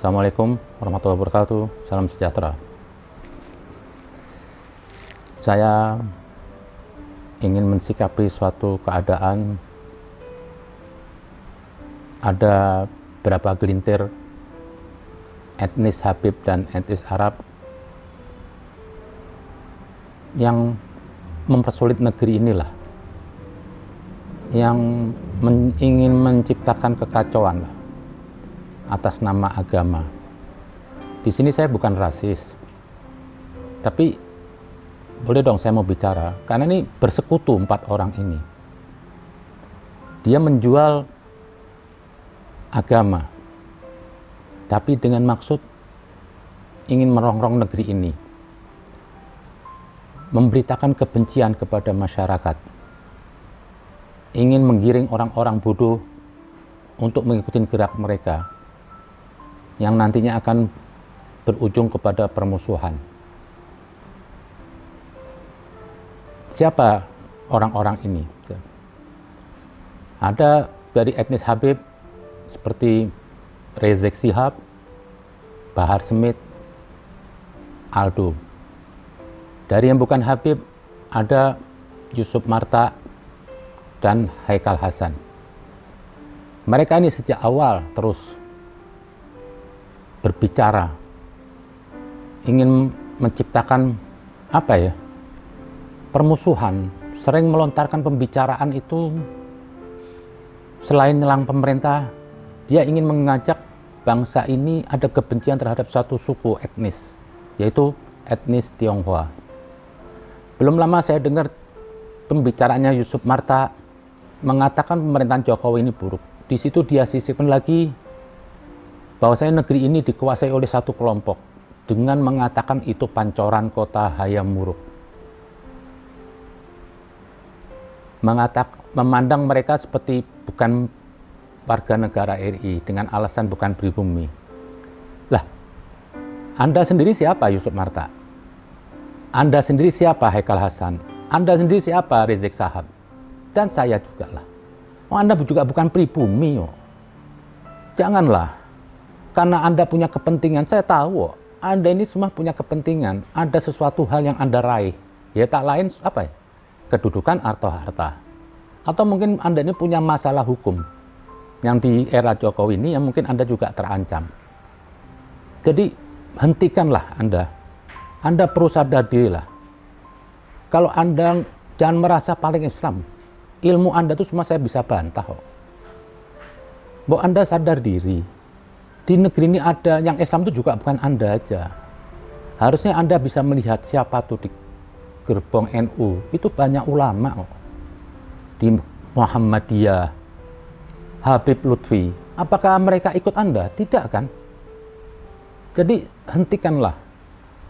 Assalamualaikum warahmatullahi wabarakatuh. Salam sejahtera. Saya ingin mensikapi suatu keadaan. Ada berapa gelintir etnis Habib dan etnis Arab yang mempersulit negeri inilah, yang ingin menciptakan kekacauan lah, atas nama agama. Di sini saya bukan rasis, tapi boleh dong saya mau bicara, karena ini bersekutu 4 orang ini. Dia menjual agama, tapi dengan maksud ingin merongrong negeri ini, memberitakan kebencian kepada masyarakat, ingin menggiring orang-orang bodoh untuk mengikuti gerak mereka, yang nantinya akan berujung kepada permusuhan. Siapa orang-orang ini? Ada dari etnis Habib seperti Rizik Syihab, Bahar Smith, Aldo. Dari yang bukan Habib ada Yusuf Marta dan Haikal Hasan. Mereka ini sejak awal terus berbicara, ingin menciptakan permusuhan, sering melontarkan pembicaraan itu. Selain nyerang pemerintah, dia ingin mengajak bangsa ini ada kebencian terhadap satu suku etnis, yaitu etnis Tionghoa. Belum lama saya dengar pembicaraannya Yusuf Marta mengatakan pemerintahan Jokowi ini buruk. Di situ dia sisipkan lagi bahwasanya negeri ini dikuasai oleh satu kelompok dengan mengatakan itu pancoran kota Hayam Wuruk. Memandang mereka seperti bukan warga negara RI dengan alasan bukan pribumi. Lah, Anda sendiri siapa Yusuf Marta? Anda sendiri siapa Haikal Hasan? Anda sendiri siapa Rizik Syihab? Dan saya juga lah. Oh, Anda juga bukan pribumi. Oh. Janganlah. Karena Anda punya kepentingan, saya tahu. Oh, Anda ini semua punya kepentingan. Ada sesuatu hal yang Anda raih. Ya tak lain apa ya? Kedudukan atau harta. Atau mungkin Anda ini punya masalah hukum. Yang di era Jokowi ini yang mungkin Anda juga terancam. Jadi hentikanlah Anda. Anda perlu sadar dirilah. Kalau Anda jangan merasa paling Islam. Ilmu Anda itu semua saya bisa bantah kok. Bahwa Anda sadar diri. Di negeri ini ada yang Islam itu juga bukan Anda aja. Harusnya Anda bisa melihat siapa tuh di gerbong NU. Itu banyak ulama kok. Di Muhammadiyah, Habib Lutfi. Apakah mereka ikut Anda? Tidak kan? Jadi hentikanlah.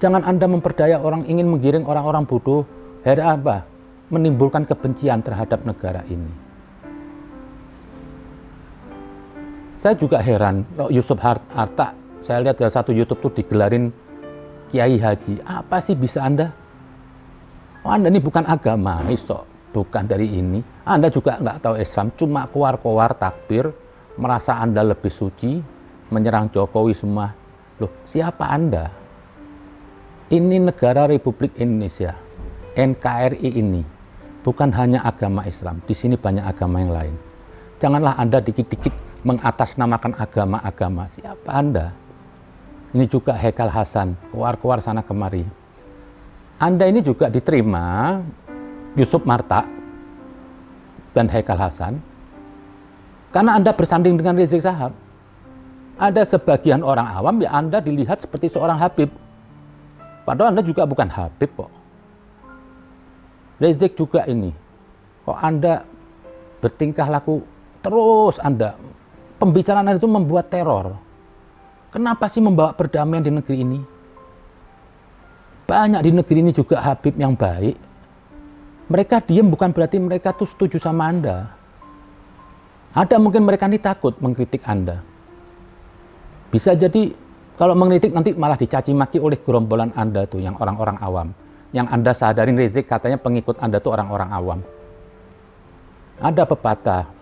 Jangan Anda memperdaya orang, ingin menggiring orang-orang bodoh, menimbulkan kebencian terhadap negara ini. Saya juga heran, Yusuf Harta, saya lihat dari satu YouTube tuh digelarin Kiai Haji. Apa sih bisa Anda? Oh, Anda ini bukan agama, bukan dari ini. Anda juga nggak tahu Islam, cuma keluar-keluar takbir, merasa Anda lebih suci, menyerang Jokowi semua. Loh, siapa Anda? Ini negara Republik Indonesia, NKRI ini, bukan hanya agama Islam, di sini banyak agama yang lain. Janganlah Anda dikit-dikit mengatasnamakan agama-agama. Siapa Anda? Ini juga Haikal Hasan, keluar-keluar sana kemari. Anda ini juga diterima Yusuf Marta dan Haikal Hasan, karena Anda bersanding dengan Rizik Syihab. Ada sebagian orang awam ya Anda dilihat seperti seorang Habib. Padahal Anda juga bukan Habib kok. Rizik juga ini. Kok Anda bertingkah laku terus Anda. Pembicaraan Anda itu membuat teror. Kenapa sih membawa perdamaian di negeri ini? Banyak di negeri ini juga Habib yang baik. Mereka diam bukan berarti mereka tuh setuju sama Anda. Ada mungkin mereka ini takut mengkritik Anda. Bisa jadi kalau mengkritik nanti malah dicaci maki oleh gerombolan Anda tuh yang orang-orang awam. Yang Anda sadarin Rizik katanya pengikut Anda tuh orang-orang awam. Ada pepatah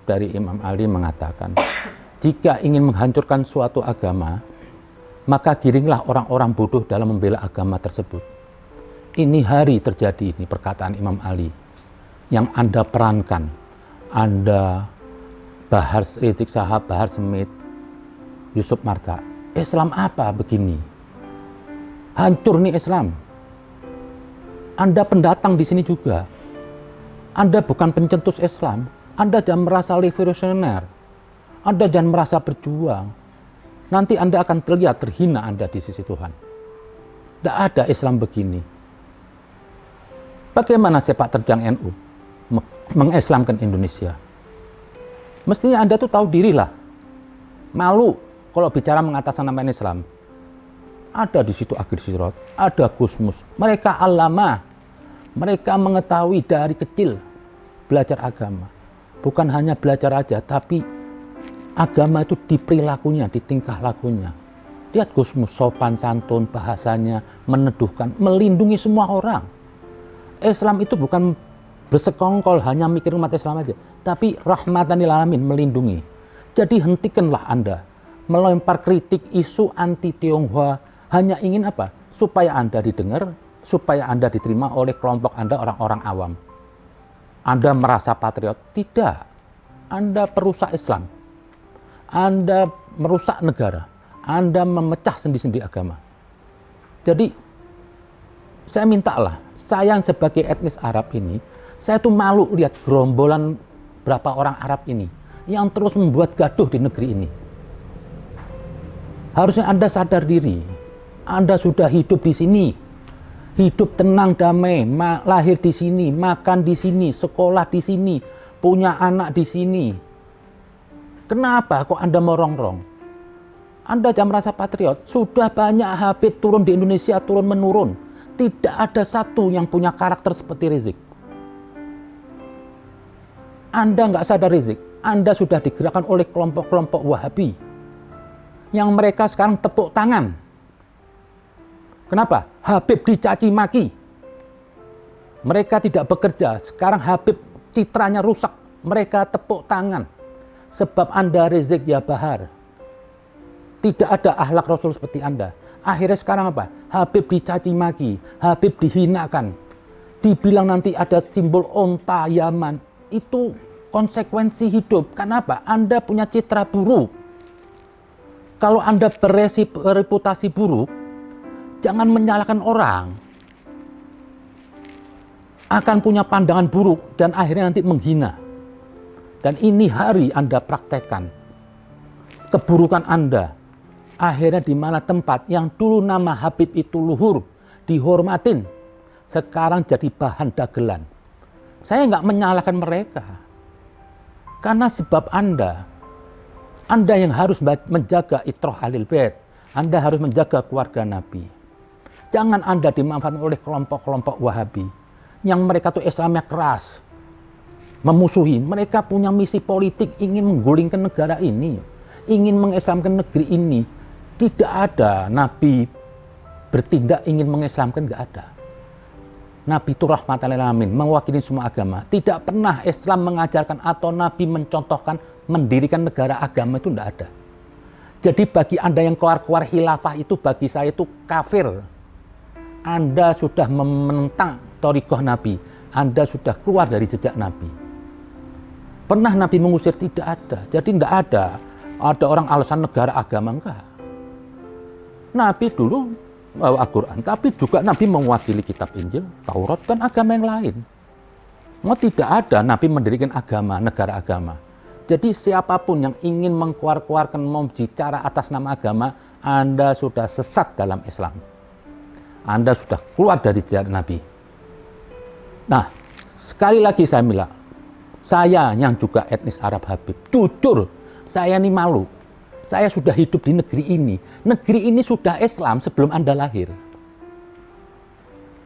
dari Imam Ali mengatakan, Jika ingin menghancurkan suatu agama, maka giringlah orang-orang bodoh dalam membela agama tersebut. Ini hari terjadi, ini perkataan Imam Ali yang Anda perankan. Anda, Bahar Rizik Syihab, Bahar Smith, Yusuf Marta. Islam apa begini? Hancur nih Islam. Anda pendatang di sini juga. Anda bukan pencetus Islam. Anda jangan merasa revolusioner. Anda jangan merasa berjuang. Nanti Anda akan terlihat terhina Anda di sisi Tuhan. Tidak ada Islam begini. Bagaimana sepak terjang NU mengislamkan Indonesia? Mestinya Anda tuh tahu diri lah. Malu kalau bicara mengatasnamakan Islam. Ada di situ Agir Sirot, ada Gusmus. Mereka alama, mereka mengetahui dari kecil belajar agama. Bukan hanya belajar aja, tapi agama itu di perilakunya, di tingkah lakunya. Lihat Gusmus, sopan santun, bahasanya, meneduhkan, melindungi semua orang. Islam itu bukan bersekongkol hanya mikir umat Islam aja, tapi rahmatan lil alamin, melindungi. Jadi hentikanlah Anda melempar kritik isu anti Tionghoa. Hanya ingin apa? Supaya Anda didengar, supaya Anda diterima oleh kelompok Anda, orang-orang awam. Anda merasa patriot? Tidak. Anda perusak Islam. Anda merusak negara. Anda memecah sendi-sendi agama. Jadi, saya mintalah, saya sebagai etnis Arab ini, saya tuh malu lihat gerombolan berapa orang Arab ini yang terus membuat gaduh di negeri ini. Harusnya Anda sadar diri. Anda sudah hidup di sini, hidup tenang damai, lahir di sini, makan di sini, sekolah di sini, punya anak di sini. Kenapa kok Anda merongrong? Anda jangan merasa patriot. Sudah banyak Habib turun di Indonesia, turun menurun. Tidak ada satu yang punya karakter seperti Rizik. Anda nggak sadar Rizik, Anda sudah digerakkan oleh kelompok-kelompok Wahabi yang mereka sekarang tepuk tangan. Kenapa? Habib dicaci maki. Mereka tidak bekerja. Sekarang Habib citranya rusak. Mereka tepuk tangan. Sebab Anda Rizik ya Bahar. Tidak ada akhlak Rasul seperti Anda. Akhirnya sekarang apa? Habib dicaci maki. Habib dihinakan. Dibilang nanti ada simbol onta Yaman. Itu konsekuensi hidup. Kenapa? Anda punya citra buruk. Kalau Anda bereputasi buruk, jangan menyalahkan orang. Akan punya pandangan buruk dan akhirnya nanti menghina. Dan ini hari Anda praktekkan. Keburukan Anda. Akhirnya di mana tempat yang dulu nama Habib itu luhur, dihormatin, sekarang jadi bahan dagelan. Saya nggak menyalahkan mereka. Karena sebab Anda yang harus menjaga itrah Ahlul Bait. Anda harus menjaga keluarga Nabi. Jangan Anda dimanfaatkan oleh kelompok-kelompok Wahabi yang mereka tuh Islamnya keras, memusuhi. Mereka punya misi politik, ingin menggulingkan negara ini, ingin mengislamkan negeri ini. Tidak ada Nabi bertindak ingin mengislamkan, nggak ada. Nabi itu rahmatan lil alamin, mewakili semua agama. Tidak pernah Islam mengajarkan atau Nabi mencontohkan mendirikan negara agama, itu tidak ada. Jadi bagi Anda yang keluar-keluar khilafah itu, bagi saya itu kafir. Anda sudah menentang thariqah Nabi. Anda sudah keluar dari jejak Nabi. Pernah Nabi mengusir? Tidak ada. Jadi tidak ada orang alasan negara agama, enggak. Nabi dulu bawa Al-Quran, tapi juga Nabi mewakili kitab Injil, Taurat, dan agama yang lain. Mau tidak ada Nabi mendirikan agama, negara agama. Jadi siapapun yang ingin mengkuar-kuarkan, mau bicara atas nama agama, Anda sudah sesat dalam Islam. Anda sudah keluar dari jejak Nabi. Nah, sekali lagi saya bilang, saya yang juga etnis Arab Habib, jujur, saya ini malu. Saya sudah hidup di negeri ini. Negeri ini sudah Islam sebelum Anda lahir.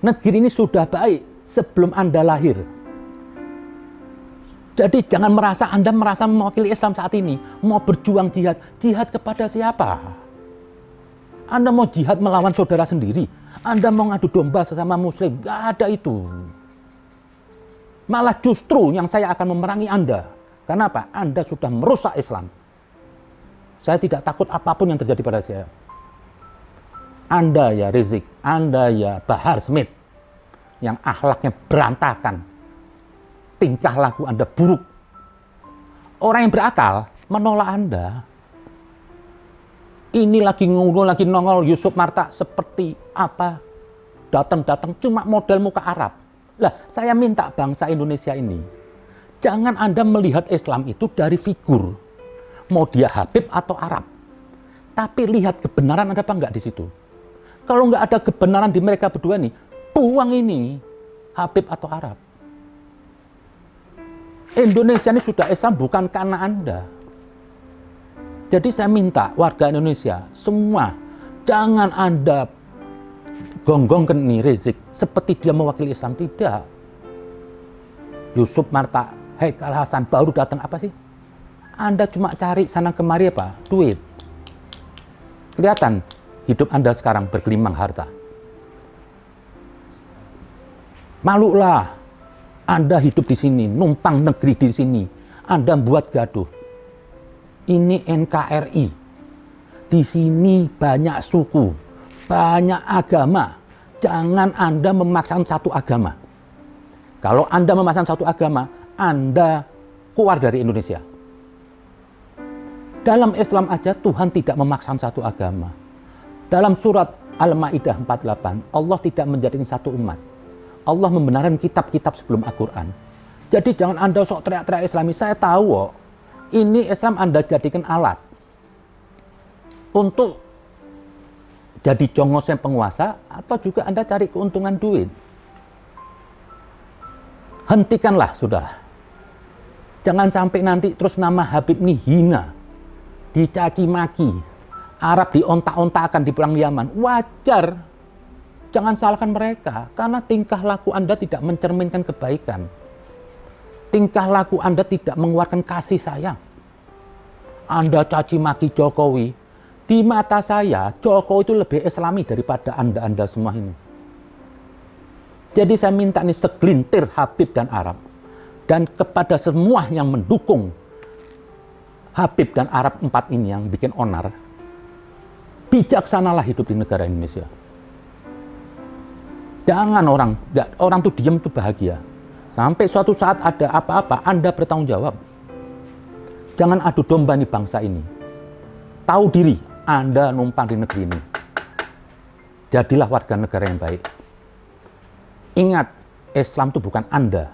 Negeri ini sudah baik sebelum Anda lahir. Jadi jangan Anda merasa mewakili Islam saat ini. Mau berjuang jihad. Jihad kepada siapa? Anda mau jihad melawan saudara sendiri. Anda mau ngadu domba sesama muslim. Gak ada itu. Malah justru yang saya akan memerangi Anda. Kenapa? Anda sudah merusak Islam. Saya tidak takut apapun yang terjadi pada saya. Anda ya Rizik, Anda ya Bahar Smith, yang akhlaknya berantakan, tingkah laku Anda buruk. Orang yang berakal menolak Anda. Ini lagi nongol Yusuf Martak seperti apa? Datang-datang cuma model muka Arab. Lah, saya minta bangsa Indonesia ini, jangan Anda melihat Islam itu dari figur. Mau dia Habib atau Arab. Tapi lihat kebenaran ada apa enggak di situ. Kalau enggak ada kebenaran di mereka berdua nih, buang ini Habib atau Arab. Indonesia ini sudah Islam bukan karena Anda. Jadi saya minta warga Indonesia semua, jangan Anda gonggongkan nih Rizik seperti dia mewakili Islam. Tidak. Yusuf Martak, Haikal Hasan baru datang apa sih? Anda cuma cari sana kemari apa? Duit. Kelihatan hidup Anda sekarang bergelimang harta. Malulah Anda hidup di sini, numpang negeri di sini. Anda buat gaduh. Ini NKRI. Di sini banyak suku, banyak agama. Jangan Anda memaksakan satu agama. Kalau Anda memaksakan satu agama, Anda keluar dari Indonesia. Dalam Islam aja Tuhan tidak memaksakan satu agama. Dalam surat Al-Maidah 48, Allah tidak menjadikan satu umat. Allah membenarkan kitab-kitab sebelum Al-Quran. Jadi jangan Anda sok teriak-teriak Islami. Saya tahu kok. Ini Islam Anda jadikan alat untuk jadi jongosnya penguasa atau juga Anda cari keuntungan duit. Hentikanlah sudah. Jangan sampai nanti terus nama Habib ini hina, dicaci maki, Arab diontak-ontakan di perang Yaman. Wajar. Jangan salahkan mereka karena tingkah laku Anda tidak mencerminkan kebaikan. Tingkah laku Anda tidak mengeluarkan kasih sayang. Anda caci maki Jokowi. Di mata saya, Jokowi itu lebih Islami daripada Anda semua ini. Jadi saya minta nih segelintir Habib dan Arab. Dan kepada semua yang mendukung Habib dan Arab 4 ini yang bikin onar, bijaksanalah hidup di negara Indonesia. Jangan orang tuh diam tuh bahagia. Sampai suatu saat ada apa-apa, Anda bertanggung jawab. Jangan adu domba nih bangsa ini. Tahu diri, Anda numpang di negeri ini. Jadilah warga negara yang baik. Ingat, Islam itu bukan Anda.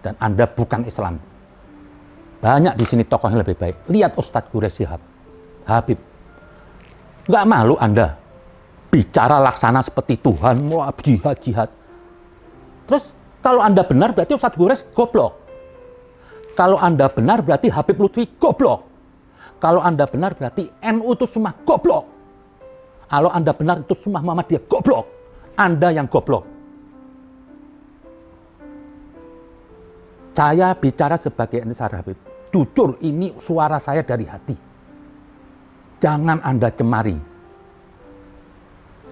Dan Anda bukan Islam. Banyak di sini tokoh yang lebih baik. Lihat Ustadz Quraish Shihab, Habib. Nggak malu Anda bicara laksana seperti Tuhan, mau jihad. Terus, kalau Anda benar berarti Ustadz Quraish goblok. Kalau Anda benar berarti Habib Lutfi goblok. Kalau Anda benar berarti NU itu semua goblok. Kalau Anda benar itu semua Muhammadiyah goblok. Anda yang goblok. Saya bicara sebagai Antisar Habib. Jujur ini suara saya dari hati. Jangan Anda cemari.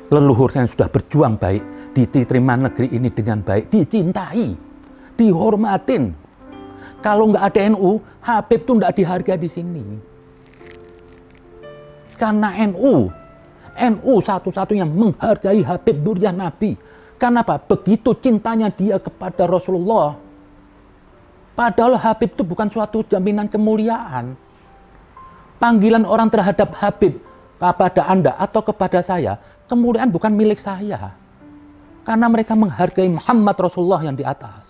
Leluhur yang sudah berjuang baik, diterima negeri ini dengan baik, dicintai, dihormatin. Kalau nggak ada NU, Habib tuh nggak dihargai di sini. Karena NU satu-satunya menghargai Habib Duriah Nabi. Karena apa? Begitu cintanya dia kepada Rasulullah. Padahal Habib itu bukan suatu jaminan kemuliaan. Panggilan orang terhadap Habib kepada Anda atau kepada saya, kemuliaan bukan milik saya. Karena mereka menghargai Muhammad Rasulullah yang di atas.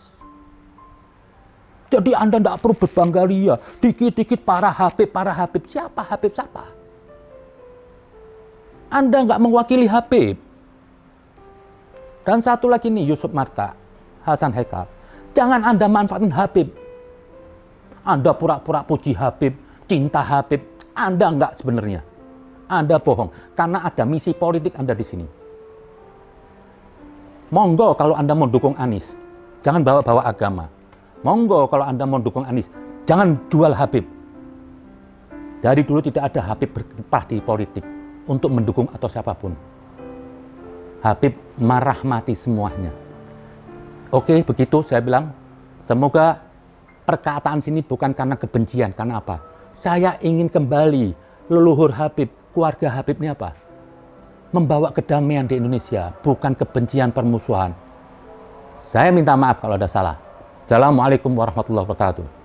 Jadi Anda tidak perlu berbangga ria. Dikit-dikit para Habib. Siapa Habib siapa? Anda nggak mewakili Habib. Dan satu lagi nih Yusuf Martak, Hasan Haikal. Jangan Anda manfaatkan Habib. Anda pura-pura puji Habib, cinta Habib. Anda nggak sebenarnya. Anda bohong. Karena ada misi politik Anda di sini. Monggo kalau Anda mau dukung Anies. Jangan bawa-bawa agama. Monggo kalau Anda mau dukung Anies, jangan jual Habib. Dari dulu tidak ada Habib berkiprah di politik untuk mendukung atau siapapun. Habib merahmati semuanya. Oke, begitu saya bilang. Semoga perkataan sini bukan karena kebencian. Karena apa? Saya ingin kembali leluhur Habib, keluarga Habib ini apa? Membawa kedamaian di Indonesia, bukan kebencian, permusuhan. Saya minta maaf kalau ada salah. Assalamualaikum warahmatullahi wabarakatuh.